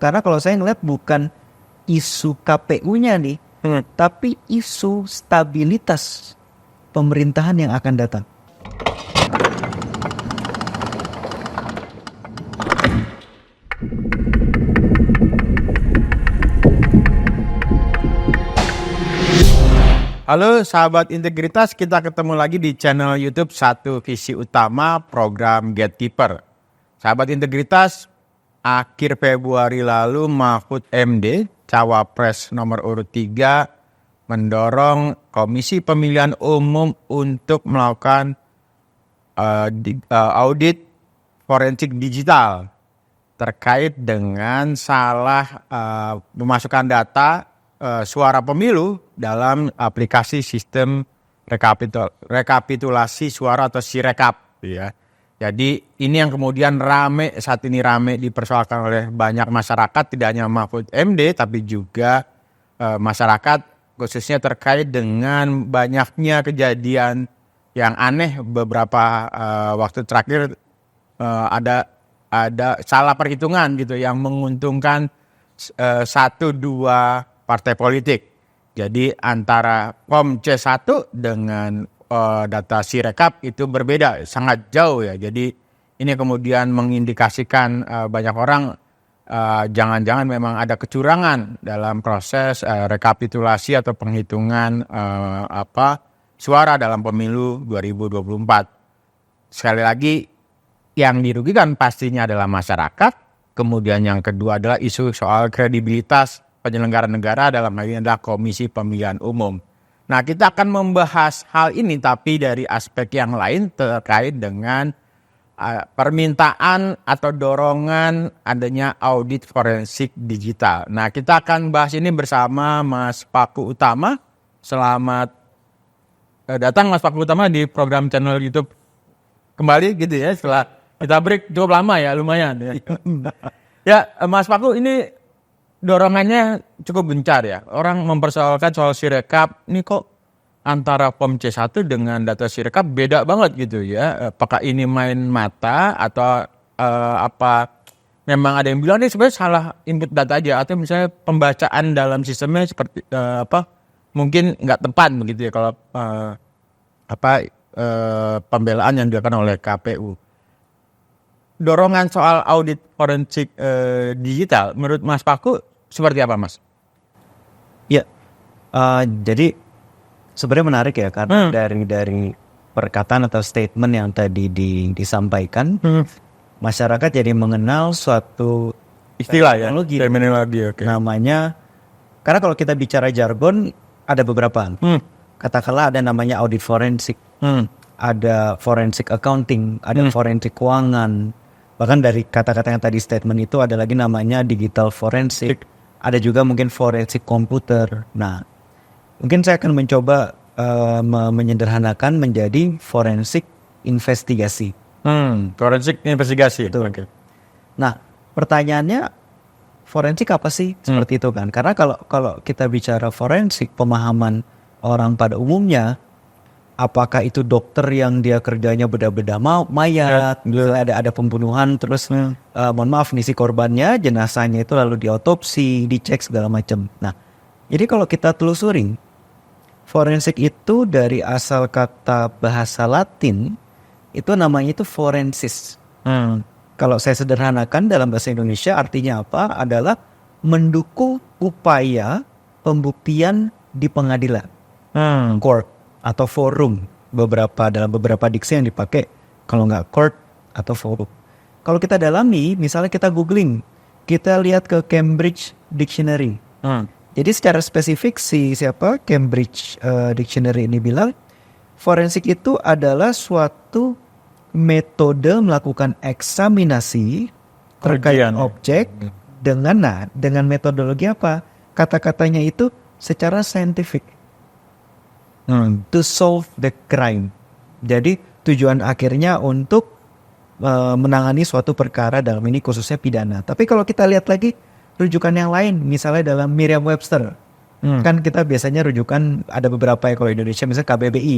karena kalau saya ngeliat bukan isu KPU-nya nih, tapi isu stabilitas pemerintahan yang akan datang. Halo sahabat integritas, kita ketemu lagi di channel YouTube Satu Visi Utama program Gatekeeper. Sahabat integritas, akhir Februari lalu Mahfud MD, Cawapres nomor urut 3, mendorong Komisi Pemilihan Umum untuk melakukan audit forensik digital terkait dengan salah memasukkan data suara pemilu dalam aplikasi sistem rekapitulasi suara atau Sirekap, ya. Jadi ini yang kemudian saat ini rame dipersoalkan oleh banyak masyarakat, tidak hanya Mahfud MD tapi juga masyarakat, khususnya terkait dengan banyaknya kejadian yang aneh beberapa waktu terakhir. Ada salah perhitungan gitu yang menguntungkan 1-2 partai politik. Jadi antara POM C1 dengan data Sirekap itu berbeda, sangat jauh ya. Jadi ini kemudian mengindikasikan banyak orang jangan-jangan memang ada kecurangan dalam proses rekapitulasi atau penghitungan suara dalam pemilu 2024. Sekali lagi, yang dirugikan pastinya adalah masyarakat. Kemudian yang kedua adalah isu soal kredibilitas penyelenggara negara, dalam hal ini adalah Komisi Pemilihan Umum. Nah, kita akan membahas hal ini tapi dari aspek yang lain terkait dengan permintaan atau dorongan adanya audit forensik digital. Nah, kita akan bahas ini bersama Mas Paku Utama. Selamat datang Mas Paku Utama di program channel YouTube kembali gitu ya, setelah kita break cukup lama ya, lumayan ya. Ya, Mas Paku, ini dorongannya cukup gencar ya. Orang mempersoalkan soal Sirekap, ini kok antara POM C1 dengan data Sirekap beda banget gitu ya. Apakah ini main mata atau apa memang ada yang bilang ini sebenarnya salah input data aja, atau misalnya pembacaan dalam sistemnya seperti mungkin nggak tepat begitu ya kalau pembelaan yang dilakukan oleh KPU. Dorongan soal audit forensik digital menurut Mas Paku seperti apa, Mas? Ya, jadi sebenarnya menarik ya, karena dari perkataan atau statement yang tadi disampaikan, masyarakat jadi mengenal suatu istilah ya, terminologi, namanya, karena kalau kita bicara jargon ada beberapa. Katakanlah ada namanya audit forensik, ada forensik accounting, ada forensik keuangan. Bahkan dari kata-kata yang tadi statement itu ada lagi namanya digital forensik. Ada juga mungkin forensik komputer. Nah, mungkin saya akan mencoba menyederhanakan menjadi forensik investigasi. Forensik investigasi. Okay. Nah, pertanyaannya forensik apa sih? Seperti itu kan. Karena kalau kita bicara forensik, pemahaman orang pada umumnya, apakah itu dokter yang dia kerjanya bedah-bedah mayat, ada pembunuhan, terus mohon maaf nih si korbannya, jenazahnya itu lalu diotopsi, dicek segala macam. Nah, jadi kalau kita telusuri, forensik itu dari asal kata bahasa Latin, itu namanya itu forensis. Kalau saya sederhanakan dalam bahasa Indonesia artinya apa? Adalah mendukung upaya pembuktian di pengadilan, court atau forum, dalam beberapa diksi yang dipakai, kalau nggak court atau forum. Kalau kita dalami, misalnya kita googling, kita lihat ke Cambridge Dictionary. Jadi secara spesifik Cambridge Dictionary ini bilang forensik itu adalah suatu metode melakukan eksaminasi terkait objek dengan metodologi apa? Kata-katanya itu secara saintifik. To solve the crime. Jadi tujuan akhirnya untuk menangani suatu perkara, dalam ini khususnya pidana. Tapi kalau kita lihat lagi rujukan yang lain, misalnya dalam Merriam-Webster, kan kita biasanya rujukan ada beberapa ya, kalau Indonesia misalnya KBBI,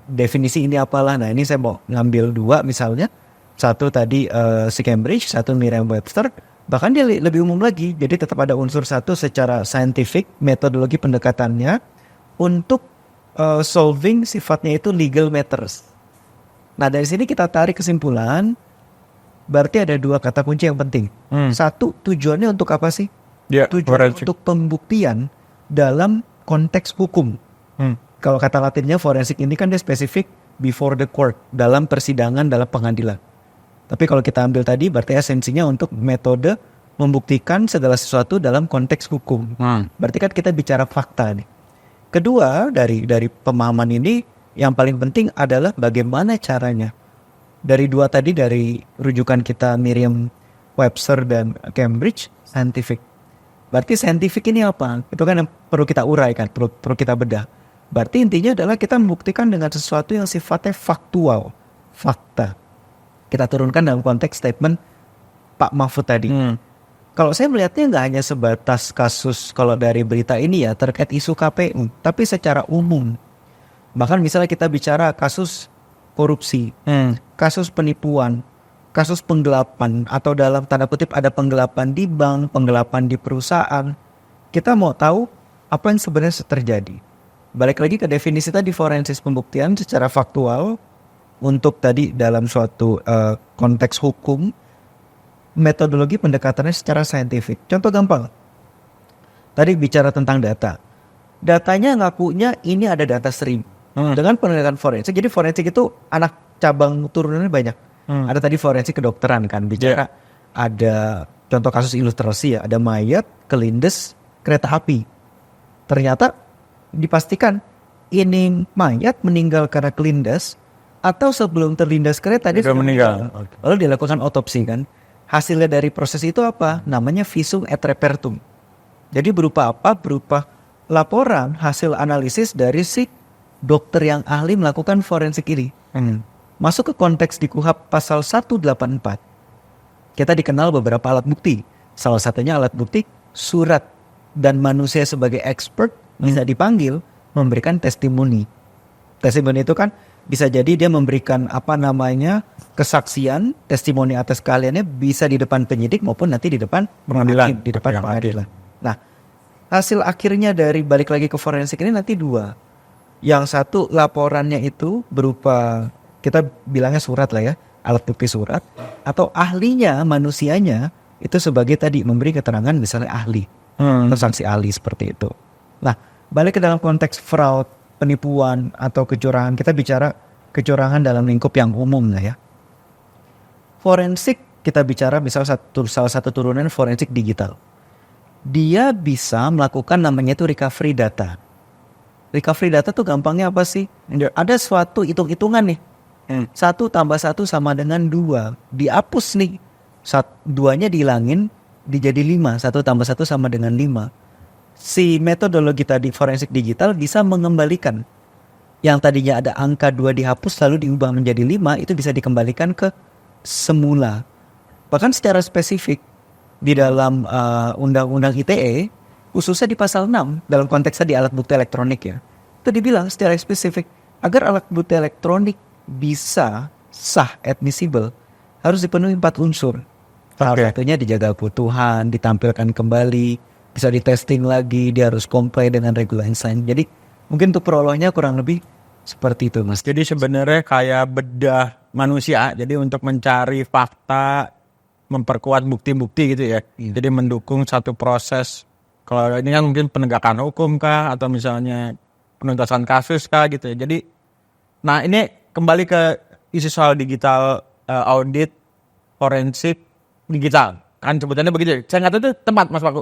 definisi ini apalah. Nah, ini saya mau ngambil 2 misalnya, satu tadi si Cambridge, satu Merriam-Webster. Bahkan dia lebih umum lagi, jadi tetap ada unsur satu secara scientific, metodologi pendekatannya untuk solving sifatnya itu legal matters. Nah dari sini kita tarik kesimpulan, berarti ada dua kata kunci yang penting. Satu, tujuannya untuk apa sih? Tujuan untuk pembuktian dalam konteks hukum. Kalau kata Latinnya forensik ini kan dia spesifik before the court, dalam persidangan, dalam pengadilan. Tapi kalau kita ambil tadi berarti esensinya untuk metode membuktikan segala sesuatu dalam konteks hukum. Berarti kan kita bicara fakta nih. Kedua dari pemahaman ini yang paling penting adalah bagaimana caranya. Dari dua tadi, dari rujukan kita Merriam-Webster dan Cambridge, scientific. Berarti scientific ini apa? Itu kan yang perlu kita uraikan, perlu kita bedah. Berarti intinya adalah kita membuktikan dengan sesuatu yang sifatnya faktual, fakta. Kita turunkan dalam konteks statement Pak Mahfud tadi. Kalau saya melihatnya nggak hanya sebatas kasus kalau dari berita ini ya terkait isu KPU, tapi secara umum. Bahkan misalnya kita bicara kasus korupsi, kasus penipuan, kasus penggelapan, atau dalam tanda kutip ada penggelapan di bank, penggelapan di perusahaan. Kita mau tahu apa yang sebenarnya terjadi. Balik lagi ke definisi tadi, forensik pembuktian secara faktual untuk tadi dalam suatu konteks hukum, metodologi pendekatannya secara saintifik. Contoh gampang, tadi bicara tentang data. Datanya ngakunya ini ada data 1000. Dengan pendekatan forensik, jadi forensik itu anak cabang turunannya banyak. Ada tadi forensik kedokteran kan, bicara ada contoh kasus ilustrasi ya, ada mayat kelindes kereta api. Ternyata dipastikan ini mayat meninggal karena kelindas atau sebelum terlindas kereta dia sudah meninggal. Lalu dilakukan otopsi kan. Hasilnya dari proses itu apa? Namanya visum et repertum. Jadi berupa apa? Berupa laporan hasil analisis dari si dokter yang ahli melakukan forensik ini. Masuk ke konteks di KUHP pasal 184. Kita dikenal beberapa alat bukti. Salah satunya alat bukti surat, dan manusia sebagai expert bisa dipanggil memberikan testimoni. Testimoni itu kan bisa jadi dia memberikan kesaksian, testimoni atas keahliannya bisa di depan penyidik maupun nanti di depan pengadilan, di depan pengadilan. Nah, hasil akhirnya dari balik lagi ke forensik ini nanti dua. Yang satu laporannya itu berupa kita bilangnya surat lah ya, alat bukti surat, atau ahlinya manusianya itu sebagai tadi memberi keterangan misalnya ahli, atau saksi ahli seperti itu. Nah, balik ke dalam konteks fraud, penipuan atau kecurangan, kita bicara kecurangan dalam lingkup yang umum lah ya. Forensik kita bicara misalnya salah satu turunan forensik digital. Dia bisa melakukan namanya itu recovery data. Recovery data tuh gampangnya apa sih? Ada suatu hitung-hitungan nih. 1 tambah 1 sama dengan 2. Dihapus nih. 2-nya dihilangin, dijadi 5. 1 tambah 1 sama dengan 5. Si metodologi tadi forensik digital bisa mengembalikan. Yang tadinya ada angka 2 dihapus lalu diubah menjadi 5, itu bisa dikembalikan ke semula. Bahkan secara spesifik di dalam Undang-Undang ITE, khususnya di pasal 6 dalam konteks di alat bukti elektronik ya, itu dibilang secara spesifik agar alat bukti elektronik bisa sah, admissible, harus dipenuhi 4 unsur. Salah satunya dijaga keutuhan, ditampilkan kembali, bisa ditesting lagi, dia harus comply dengan regulasi lain. Jadi mungkin untuk prolognya kurang lebih seperti itu, Mas. Jadi sebenarnya kayak bedah manusia, jadi untuk mencari fakta, memperkuat bukti-bukti gitu ya. Jadi mendukung satu proses. Kalau ini kan mungkin penegakan hukum kah, atau misalnya penuntasan kasus kah gitu ya. Jadi, nah ini kembali ke isu soal digital audit forensik digital. Kan sebutannya begitu. Saya nggak tahu itu tempat Mas Paku.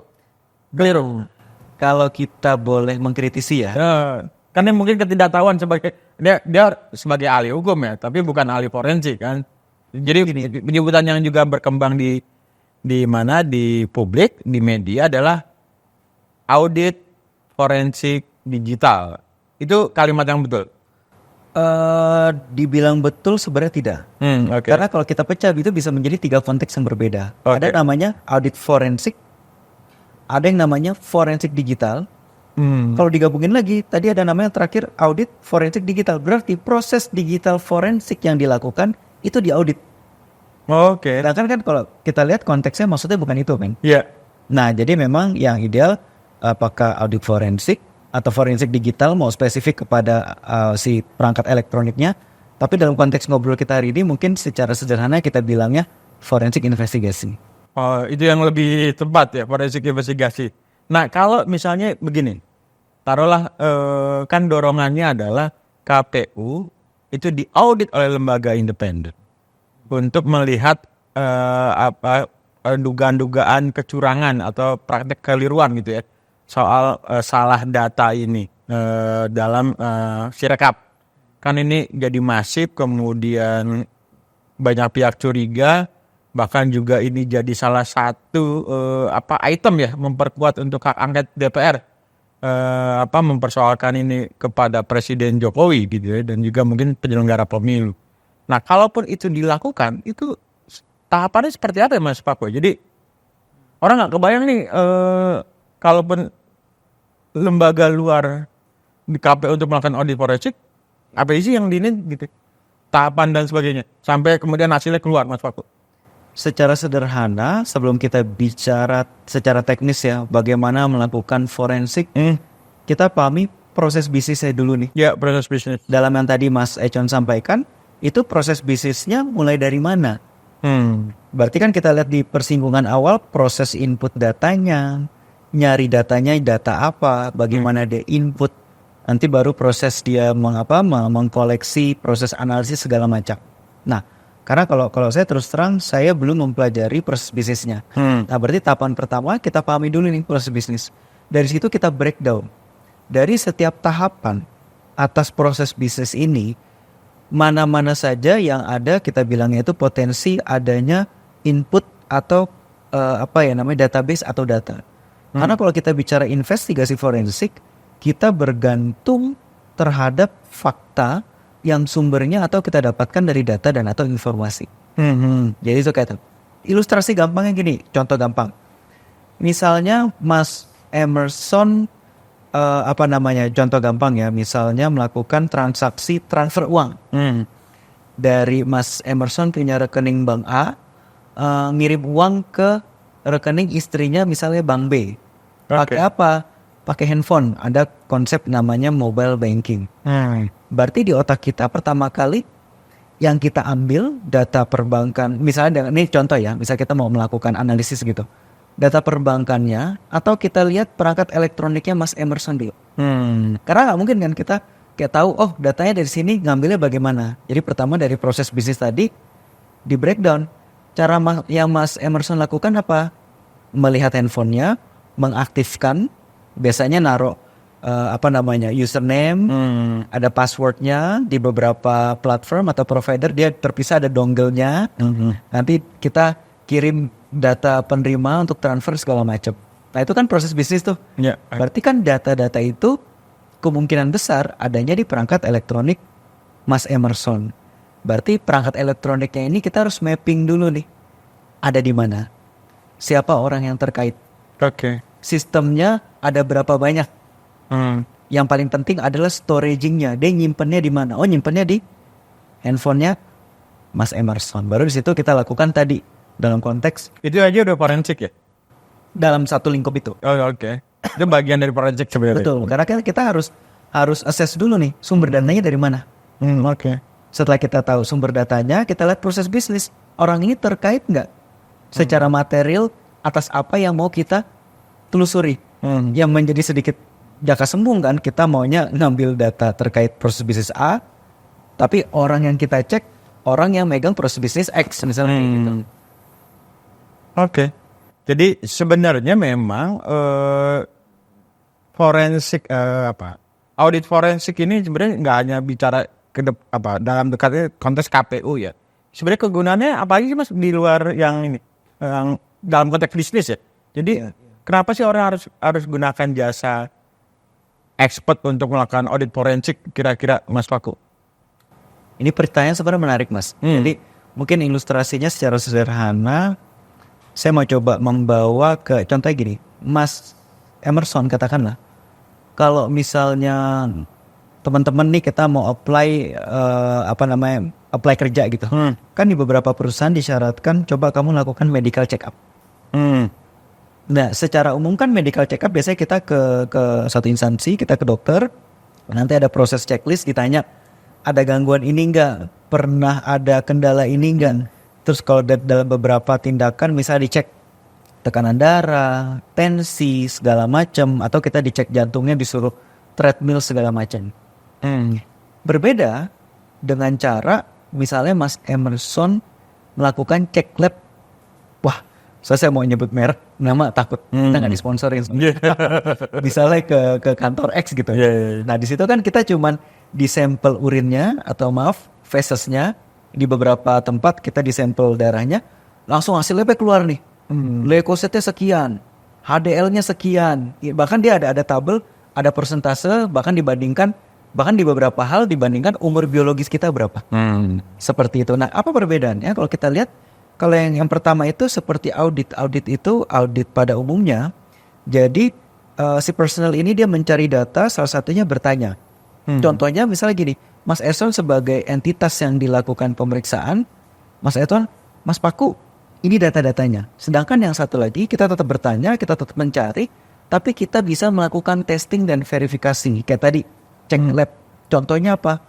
Keliru. Kalau kita boleh mengkritisi ya. Karena mungkin ketidaktahuan sebagai dia sebagai ahli hukum ya, tapi bukan ahli forensik kan. Jadi penyebutan yang juga berkembang di mana di publik, di media adalah audit forensik digital. Itu kalimat yang betul. Dibilang betul sebenarnya tidak. Karena kalau kita pecah itu bisa menjadi 3 konteks yang berbeda. Ada namanya audit forensik, ada yang namanya forensik digital. Kalau digabungin lagi, tadi ada namanya terakhir audit forensik digital. Berarti proses digital forensik yang dilakukan itu diaudit. Oke. Sedangkan kan kalau kita lihat konteksnya maksudnya bukan itu kan. Iya. Nah, jadi memang yang ideal apakah audit forensik atau forensik digital mau spesifik kepada si perangkat elektroniknya. Tapi dalam konteks ngobrol kita hari ini mungkin secara sederhana kita bilangnya forensik investigasi. Oh, itu yang lebih tepat ya, forensik investigasi. Nah, kalau misalnya begini, taruhlah kan dorongannya adalah KPU itu diaudit oleh lembaga independen untuk melihat dugaan-dugaan kecurangan atau praktek keliruan gitu ya soal salah data ini dalam Sirekap. Kan ini jadi masif, kemudian banyak pihak curiga, bahkan juga ini jadi salah satu item ya memperkuat untuk hak angket DPR. Mempersoalkan ini kepada Presiden Jokowi gitu ya, dan juga mungkin penyelenggara pemilu. Nah, kalaupun itu dilakukan, itu tahapannya seperti apa ya Mas Paku? Jadi orang nggak kebayang nih, kalaupun lembaga luar di KPU untuk melakukan audit forensik, apa sih yang diinin gitu? Tahapan dan sebagainya, sampai kemudian hasilnya keluar Mas Paku. Secara sederhana, sebelum kita bicara secara teknis ya, bagaimana melakukan forensik, kita pahami proses bisnisnya dulu nih. Ya, proses bisnis. Dalam yang tadi Mas Econ sampaikan, itu proses bisnisnya mulai dari mana? Berarti kan kita lihat di persinggungan awal, proses input datanya, nyari datanya data apa, bagaimana dia input, nanti baru proses dia mengkoleksi, proses analisis segala macam. Nah, karena kalau saya terus terang, saya belum mempelajari proses bisnisnya. Nah, berarti tahapan pertama kita pahami dulu nih proses bisnis. Dari situ kita breakdown. Dari setiap tahapan atas proses bisnis ini, mana-mana saja yang ada kita bilangnya itu potensi adanya input atau database atau data. Karena kalau kita bicara investigasi forensik, kita bergantung terhadap fakta yang sumbernya atau kita dapatkan dari data dan atau informasi. Jadi itu kayak ilustrasi gampangnya gini, contoh gampang. Misalnya Mas Emerson contoh gampang ya, misalnya melakukan transaksi transfer uang. Dari Mas Emerson punya rekening bank A, ngirim uang ke rekening istrinya misalnya bank B. Pakai apa? Pakai handphone. Ada konsep namanya mobile banking. Berarti di otak kita pertama kali yang kita ambil data perbankan, misalnya ini contoh ya, misalnya kita mau melakukan analisis gitu, data perbankannya atau kita lihat perangkat elektroniknya Mas Emerson dulu. Karena nggak mungkin kan kita kayak tahu, oh datanya dari sini, ngambilnya bagaimana. Jadi pertama dari proses bisnis tadi di breakdown. Cara yang Mas Emerson lakukan apa? Melihat handphonenya, mengaktifkan, biasanya naruh username, ada passwordnya di beberapa platform atau provider, dia terpisah ada dongle-nya. Nanti kita kirim data penerima untuk transfer segala macam. Nah itu kan proses bisnis tuh. Berarti kan data-data itu kemungkinan besar adanya di perangkat elektronik Mas Emerson. Berarti perangkat elektroniknya ini kita harus mapping dulu nih. Ada di mana? Siapa orang yang terkait? Sistemnya ada berapa banyak? Yang paling penting adalah storaging-nya. Dia nyimpennya di mana? Oh, nyimpennya di handphonenya Mas Emerson. Baru di situ kita lakukan tadi dalam konteks itu aja udah forensik ya? Dalam satu lingkup itu. Itu bagian dari forensik sebenarnya. Betul. Karena kita harus assess dulu nih sumber datanya dari mana. Setelah kita tahu sumber datanya, kita lihat proses bisnis. Orang ini terkait nggak secara material atas apa yang mau kita telusuri. Yang menjadi sedikit jaka sembung kan, kita maunya ngambil data terkait proses bisnis A, tapi orang yang kita cek orang yang megang proses bisnis X misalnya gitu. Jadi sebenarnya memang forensik audit forensik ini sebenarnya nggak hanya bicara dalam dekatnya konteks KPU ya. Sebenarnya kegunaannya apa lagi sih Mas di luar yang ini, yang dalam konteks bisnis ya. Jadi kenapa sih orang harus gunakan jasa expert untuk melakukan audit forensik kira-kira Mas Paku? Ini pertanyaan sebenarnya menarik Mas. Jadi mungkin ilustrasinya secara sederhana, saya mau coba membawa ke contohnya gini. Mas Emerson katakanlah, kalau misalnya teman-teman nih kita mau apply apply kerja gitu. Kan di beberapa perusahaan disyaratkan coba kamu lakukan medical check up. Nah, secara umum kan medical check up biasanya kita ke satu instansi, kita ke dokter, nanti ada proses checklist, ditanya ada gangguan ini enggak, pernah ada kendala ini enggak. Terus kalau dalam beberapa tindakan misalnya dicek tekanan darah, tensi segala macam, atau kita dicek jantungnya disuruh treadmill segala macam. Berbeda dengan cara misalnya Mas Emerson melakukan cek lab. Wah, saya mau nyebut merek, nama takut kita nggak disponsorin. Misalnya ke kantor X gitu. Nah di situ kan kita cuman disampel urinnya atau maaf fesesnya, di beberapa tempat kita disampel darahnya, langsung hasilnya keluar nih. Leukositnya sekian, HDL-nya sekian, bahkan dia ada tabel, ada persentase, bahkan di beberapa hal dibandingkan umur biologis kita berapa. Seperti itu. Nah apa perbedaannya kalau kita lihat? Kalau yang pertama itu seperti audit itu audit pada umumnya. Jadi si personal ini dia mencari data, salah satunya bertanya. Contohnya misalnya gini, Mas Eson sebagai entitas yang dilakukan pemeriksaan, Mas Eson, Mas Paku, ini data-datanya. Sedangkan yang satu lagi kita tetap bertanya, kita tetap mencari, tapi kita bisa melakukan testing dan verifikasi. Kayak tadi cek lab. Contohnya apa?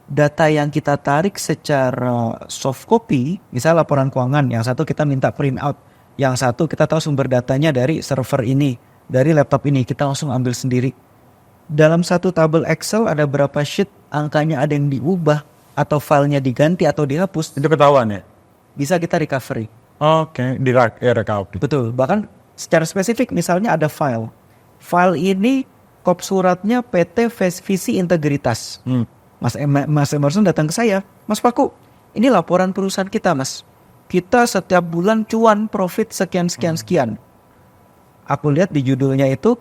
Data yang kita tarik secara soft copy, misal laporan keuangan, yang satu kita minta print out, yang satu kita tahu sumber datanya dari server ini, dari laptop ini, kita langsung ambil sendiri. Dalam satu tabel Excel ada berapa sheet, angkanya ada yang diubah, atau filenya diganti atau dihapus. Itu ketahuan ya? Bisa kita recovery. Oke, di recovery. Betul, bahkan secara spesifik misalnya ada file. File ini kop suratnya PT Visi Integritas. Mas Emerson datang ke saya, Mas Paku, ini laporan perusahaan kita Mas. Kita setiap bulan cuan profit sekian. Aku lihat di judulnya itu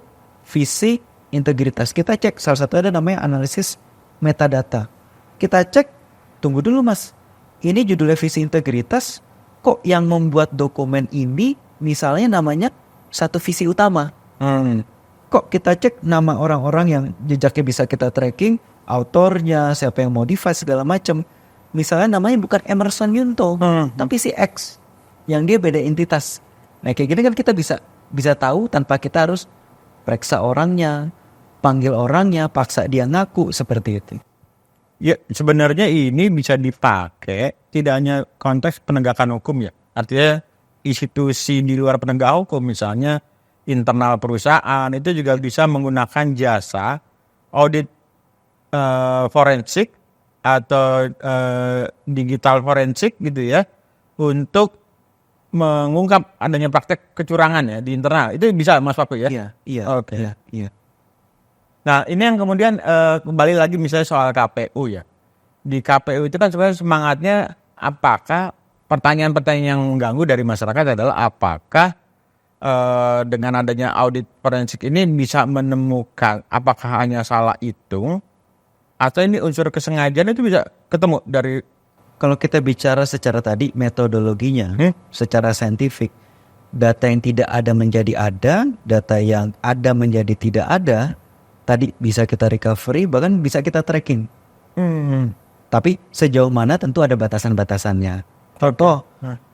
Visi Integritas. Kita cek, salah satu ada namanya analisis metadata. Kita cek, tunggu dulu Mas, ini judulnya Visi Integritas, kok yang membuat dokumen ini misalnya namanya satu visi utama. Kok kita cek nama orang-orang yang jejaknya bisa kita tracking, autornya, siapa yang modify segala macam. Misalnya namanya bukan Emerson Yunto, tapi si X yang dia beda entitas. Nah kayak gini kan kita bisa tahu tanpa kita harus periksa orangnya, panggil orangnya, paksa dia ngaku seperti itu. Ya sebenarnya ini bisa dipakai tidak hanya konteks penegakan hukum ya. Artinya institusi di luar penegak hukum, misalnya internal perusahaan itu juga bisa menggunakan jasa audit forensik atau digital forensik gitu ya, untuk mengungkap adanya praktek kecurangan ya di internal. Itu bisa Mas Paku ya? Iya. Oke. Iya. Nah ini yang kemudian kembali lagi misalnya soal KPU ya. Di KPU itu kan sebenarnya semangatnya apakah pertanyaan-pertanyaan yang mengganggu dari masyarakat adalah apakah dengan adanya audit forensik ini bisa menemukan apakah hanya salah hitung atau ini unsur kesengajaan itu bisa ketemu dari. Kalau kita bicara secara tadi metodologinya, secara saintifik, data yang tidak ada menjadi ada, data yang ada menjadi tidak ada, tadi bisa kita recovery, bahkan bisa kita tracking. Tapi sejauh mana tentu ada batasan-batasannya. Contoh,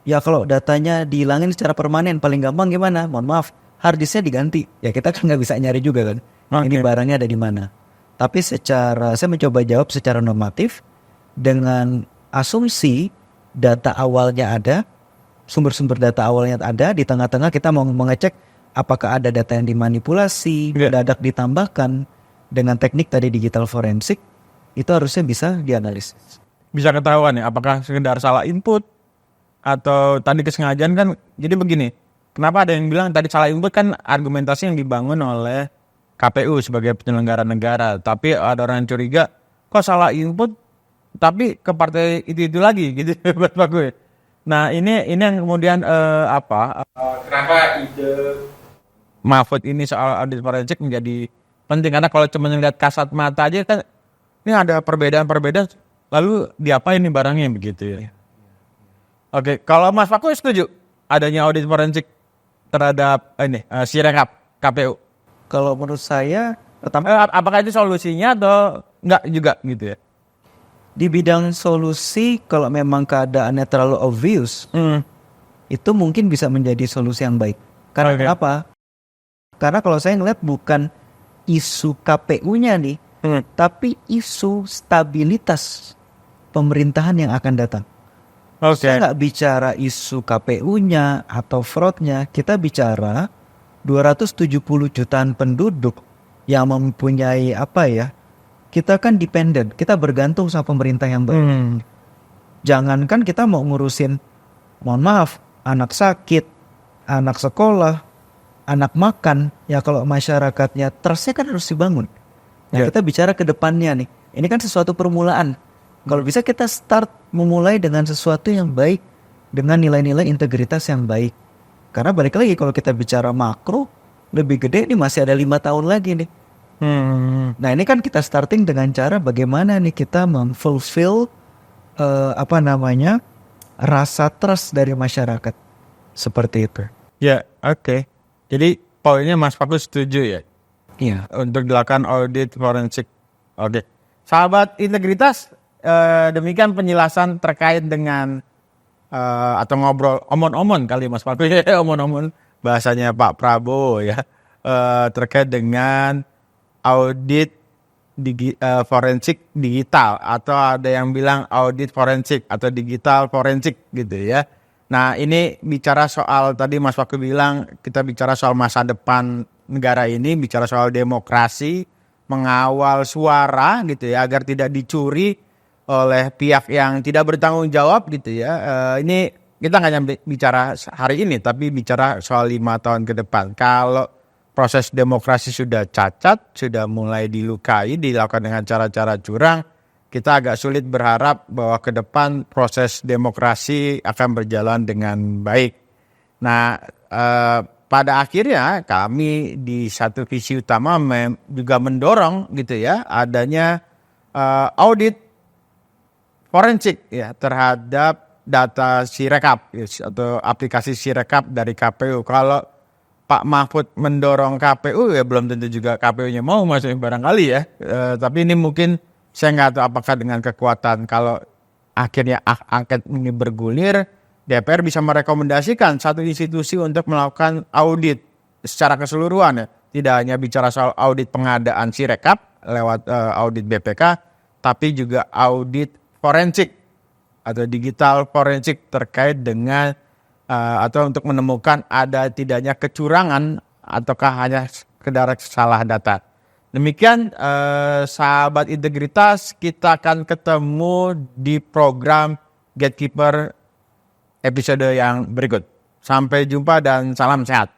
ya kalau datanya dihilangin secara permanen, paling gampang gimana? Mohon maaf, hard disknya diganti. Ya kita kan nggak bisa nyari juga kan. Ini barangnya ada di mana. Tapi saya mencoba jawab secara normatif dengan asumsi data awalnya ada, sumber-sumber data awalnya ada, di tengah-tengah kita mau mengecek apakah ada data yang dimanipulasi, mendadak ditambahkan dengan teknik tadi digital forensik, itu harusnya bisa dianalisis. Bisa ketahuan ya apakah sekedar salah input atau tadi kesengajaan kan. Jadi begini, kenapa ada yang bilang tadi salah input kan argumentasi yang dibangun oleh KPU sebagai penyelenggara negara, tapi ada orang yang curiga kok salah input tapi ke partai itu lagi gitu buat Pak gue. Nah ini yang kemudian kenapa ide Mahfud ini soal audit forensik menjadi penting, karena kalau cuma ngeliat kasat mata aja kan ini ada perbedaan lalu diapain nih barangnya begitu ya. Oke, kalau Mas Paku setuju adanya audit forensik terhadap Sirekap KPU? Kalau menurut saya, pertama, apakah itu solusinya atau enggak juga gitu ya? Di bidang solusi, kalau memang keadaannya terlalu obvious, itu mungkin bisa menjadi solusi yang baik. Karena Oke. kenapa? Karena kalau saya ngeliat bukan isu KPU-nya nih, tapi isu stabilitas pemerintahan yang akan datang. Oke. Kita nggak bicara isu KPU-nya atau fraud-nya, kita bicara 270 jutaan penduduk yang mempunyai apa ya? Kita kan dependent, kita bergantung sama pemerintah yang baik. Jangankan kita mau ngurusin, mohon maaf, anak sakit, anak sekolah, anak makan, ya kalau masyarakatnya trustnya kan harus dibangun. Nah Ya. kita bicara ke depannya nih, ini kan sesuatu permulaan. Kalau bisa kita start memulai dengan sesuatu yang baik, dengan nilai-nilai integritas yang baik. Karena balik lagi kalau kita bicara makro, lebih gede nih masih ada 5 tahun lagi nih. Nah ini kan kita starting dengan cara bagaimana nih kita memfulfill rasa trust dari masyarakat. Seperti itu. Ya, oke. Jadi poinnya Mas Paku setuju ya Iya. untuk dilakukan audit forensik. Oke. Sahabat integritas, demikian penjelasan terkait dengan atau ngobrol omon-omon kali Mas Paku ya, omon-omon bahasanya Pak Prabowo ya, terkait dengan audit forensik digital, atau ada yang bilang audit forensik atau digital forensik gitu ya. Nah ini bicara soal, tadi Mas Paku bilang kita bicara soal masa depan negara ini, bicara soal demokrasi, mengawal suara gitu ya agar tidak dicuri oleh pihak yang tidak bertanggung jawab gitu ya. Ini kita nggak hanya bicara hari ini, tapi bicara soal 5 tahun ke depan. Kalau proses demokrasi sudah cacat, sudah mulai dilukai, dilakukan dengan cara-cara curang, kita agak sulit berharap bahwa ke depan proses demokrasi akan berjalan dengan baik. Nah, pada akhirnya kami di satu visi utama juga mendorong gitu ya adanya audit forensik ya terhadap data Sirekap atau aplikasi Sirekap dari KPU. Kalau Pak Mahfud mendorong KPU ya belum tentu juga KPU-nya mau masuk barangkali ya. Tapi ini mungkin saya nggak tahu apakah dengan kekuatan kalau akhirnya angket ini bergulir, DPR bisa merekomendasikan satu institusi untuk melakukan audit secara keseluruhan ya. Tidak hanya bicara soal audit pengadaan Sirekap lewat audit BPK, tapi juga audit forensik atau digital forensik terkait dengan atau untuk menemukan ada tidaknya kecurangan ataukah hanya sekedar salah data. Demikian sahabat integritas, kita akan ketemu di program Gatekeeper episode yang berikut. Sampai jumpa dan salam sehat.